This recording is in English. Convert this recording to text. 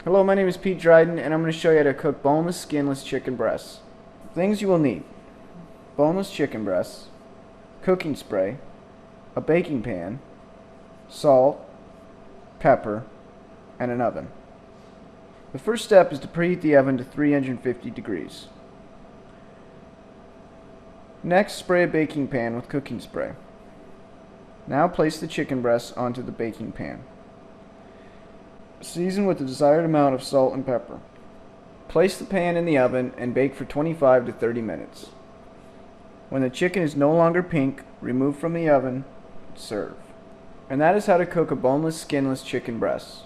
Hello, my name is Pete Dryden, and I'm going to show you how to cook boneless, skinless chicken breasts. Things you will need: boneless chicken breasts, cooking spray, a baking pan, salt, pepper, and an oven. The first step is to preheat the oven to 350 degrees. Next, spray a baking pan with cooking spray. Now place the chicken breasts onto the baking pan. Season with the desired amount of salt and pepper. Place the pan in the oven and bake for 25 to 30 minutes. When the chicken is no longer pink, remove from the oven, serve. And that is how to cook a boneless, skinless chicken breast.